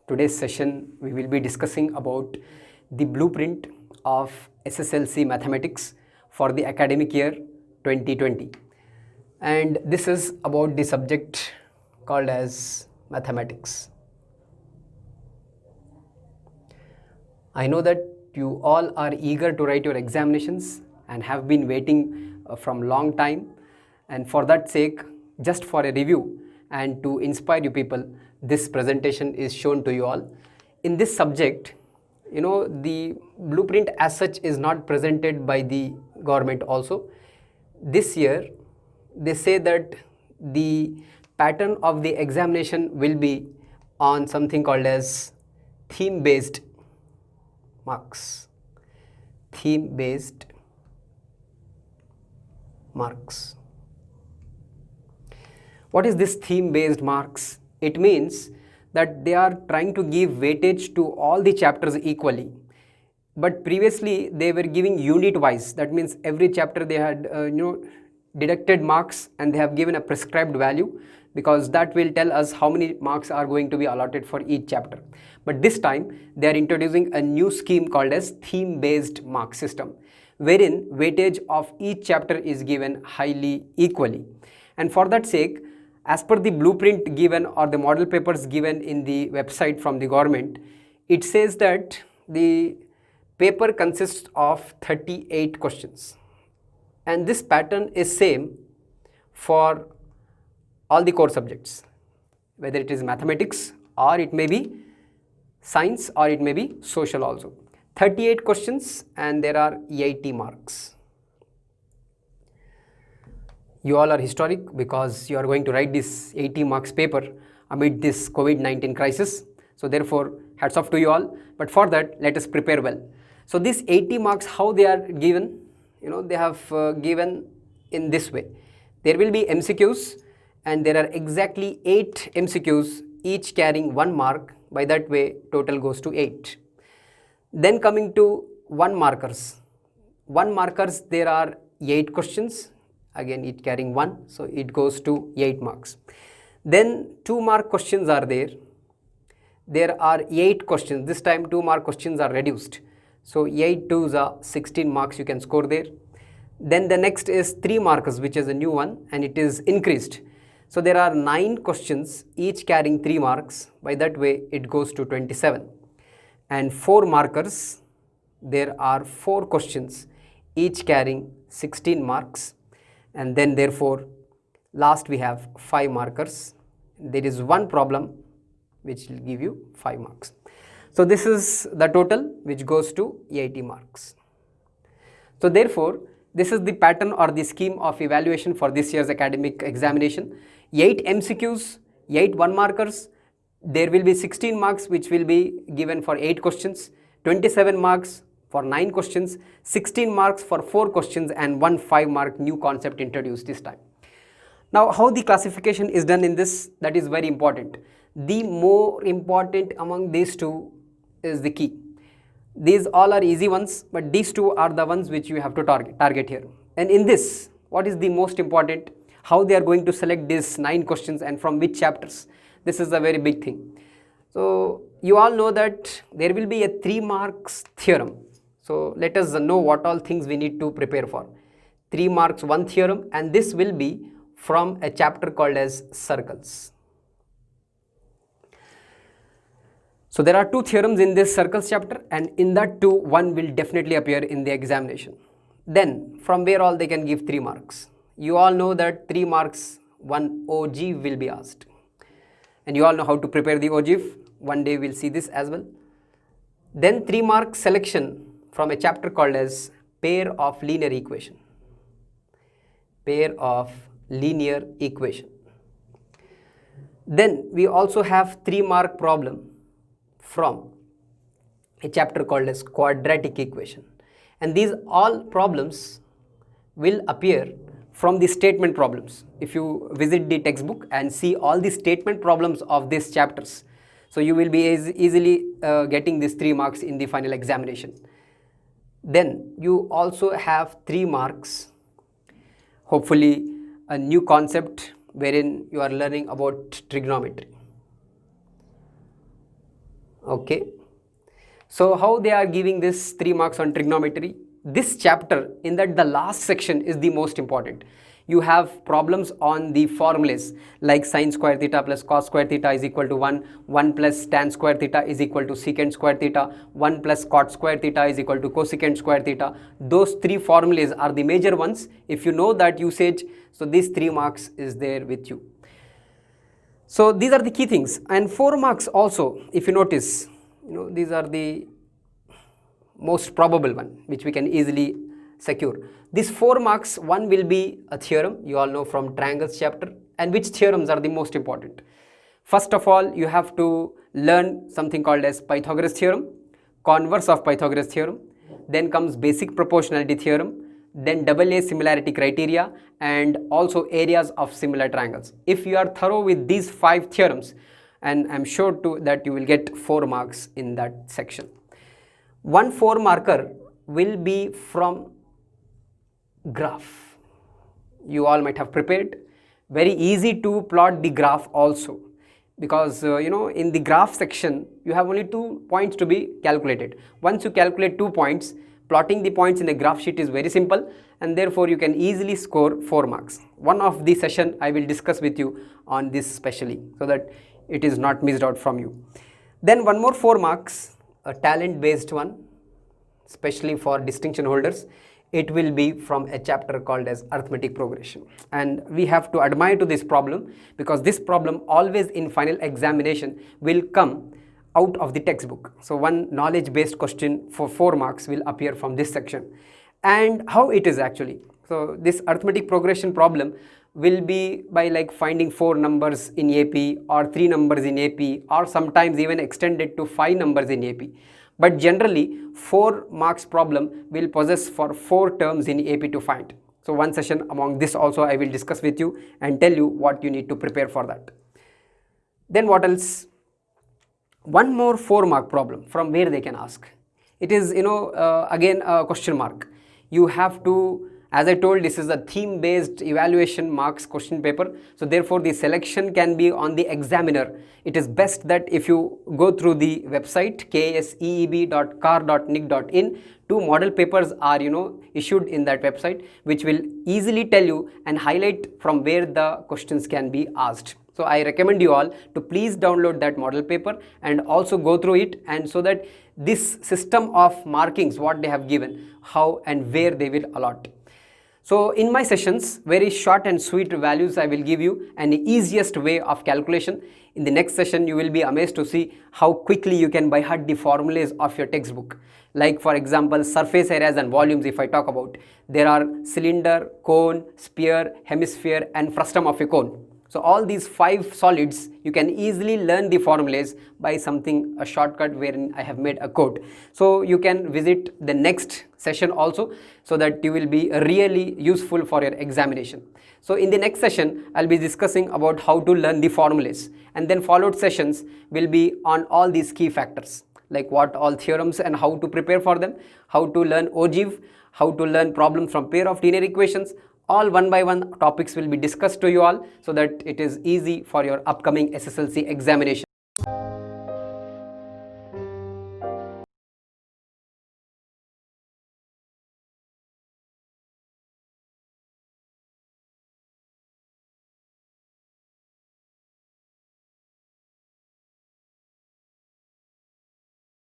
Today's session we will be discussing about the blueprint of SSLC mathematics for the academic year 2020, and this is about the subject called as mathematics. I know that you all are eager to write your examinations and have been waiting from long time, and for that sake, just for a review and to inspire you people, this presentation is shown to you all. In this subject, the blueprint as such is not presented by the government also. This year they say that the pattern of the examination will be on something called as theme based marks. Theme based marks. What is this theme based marks? It means that they are trying to give weightage to all the chapters equally, but previously they were giving unit wise. That means every chapter they had deducted marks and they have given a prescribed value, because that will tell us how many marks are going to be allotted for each chapter. But this time they are introducing a new scheme called as theme based mark system, wherein weightage of each chapter is given highly equally. And for that sake, as per the blueprint given or the model papers given in the website from the government, it says that the paper consists of 38 questions, and this pattern is same for all the core subjects, whether it is mathematics or it may be science or it may be social also. 38 questions and there are 80 marks. You all are historic because you are going to write this 80 marks paper amid this COVID-19 crisis. So therefore, hats off to you all. But for that, let us prepare well. So these 80 marks, how they are given? They have given in this way. There will be MCQs, and there are exactly 8 MCQs, each carrying 1 mark. By that way, total goes to 8. Then coming to 1 markers. 1 markers, there are 8 questions. Again, it carrying 1, so it goes to 8 marks. Then 2 mark questions are there. There are 8 questions. This time 2 mark questions are reduced. So 8 2s are 16 marks you can score there. Then the next is 3 markers, which is a new one, and it is increased. So there are 9 questions, each carrying 3 marks. By that way, it goes to 27. And 4 markers, there are 4 questions, each carrying 16 marks. And then therefore, last we have 5 markers. There is 1 problem which will give you 5 marks. So this is the total which goes to 80 marks. So therefore, this is the pattern or the scheme of evaluation for this year's academic examination. 8 MCQs, 8 1 markers. There will be 16 marks which will be given for 8 questions, 27 marks for 9 questions, 16 marks for 4 questions, and 1 5-mark new concept introduced this time. Now, how the classification is done in this, that is very important. The more important among these two is the key. These all are easy ones, but these two are the ones which you have to target here. And in this, what is the most important? How they are going to select these 9 questions and from which chapters? This is a very big thing. So you all know that there will be a 3 marks theorem. So let us know what all things we need to prepare for. 3 marks 1 theorem, and this will be from a chapter called as circles. So there are 2 theorems in this circles chapter, and in that 2, 1 will definitely appear in the examination. Then from where all they can give 3 marks. You all know that 3 marks 1 OGIF will be asked. And you all know how to prepare the OGIF. One day we'll see this as well. Then 3 mark selection from a chapter called as pair of linear equation. Pair of linear equation. Then we also have 3 mark problem from a chapter called as quadratic equation. And these all problems will appear from the statement problems. If you visit the textbook and see all the statement problems of these chapters, so you will be easily getting these 3 marks in the final examination. Then you also have 3 marks, hopefully a new concept wherein you are learning about trigonometry. Okay. So how they are giving this 3 marks on trigonometry? This chapter, in that the last section is the most important. You have problems on the formulas like sine square theta plus cos square theta is equal to 1, 1 plus tan square theta is equal to secant square theta, 1 plus cot square theta is equal to cosecant square theta. Those 3 formulas are the major ones. If you know that usage, so these 3 marks is there with you. So these are the key things, and 4 marks also, if you notice, these are the most probable one which we can easily secure. These 4 marks, one will be a theorem, you all know from triangles chapter, and which theorems are the most important. First of all, you have to learn something called as Pythagoras theorem, converse of Pythagoras theorem, then comes basic proportionality theorem, then AA similarity criteria, and also areas of similar triangles. If you are thorough with these 5 theorems, and I'm sure that you will get 4 marks in that section. One 4 marker will be from graph. You all might have prepared. Very easy to plot the graph also, because in the graph section you have only 2 points to be calculated. Once you calculate 2 points, plotting the points in a graph sheet is very simple, and therefore you can easily score 4 marks. One of the session I will discuss with you on this specially, so that it is not missed out from you. Then one more 4 marks, a talent based one, especially for distinction holders. It will be from a chapter called as arithmetic progression, and we have to admire to this problem, because this problem always in final examination will come out of the textbook. So one knowledge based question for 4 marks will appear from this section. And how it is actually, so this arithmetic progression problem will be by like finding 4 numbers in AP or 3 numbers in AP, or sometimes even extended to 5 numbers in AP. But generally 4 marks problem will possess for 4 terms in AP to find. So one session among this also I will discuss with you and tell you what you need to prepare for that. Then what else? One more 4 mark problem from where they can ask. It is again a question mark. You have to, as I told, this is a theme based evaluation marks question paper, so therefore the selection can be on the examiner. It is best that if you go through the website kseeb.car.nic.in, 2 model papers are issued in that website, which will easily tell you and highlight from where the questions can be asked. So I recommend you all to please download that model paper and also go through it, and so that this system of markings what they have given, how and where they will allot. So in my sessions, very short and sweet values I will give you, and the easiest way of calculation. In the next session you will be amazed to see how quickly you can by heart the formulas of your textbook. Like for example, surface areas and volumes, if I talk about, there are cylinder, cone, sphere, hemisphere and frustum of a cone. So all these 5 solids you can easily learn the formulas by something, a shortcut wherein I have made a code. So you can visit the next session also, so that you will be really useful for your examination. So in the next session I'll be discussing about how to learn the formulas, and then followed sessions will be on all these key factors, like what all theorems and how to prepare for them, how to learn ogive, how to learn problems from pair of linear equations. All one by one topics will be discussed to you all, so that it is easy for your upcoming SSLC examination.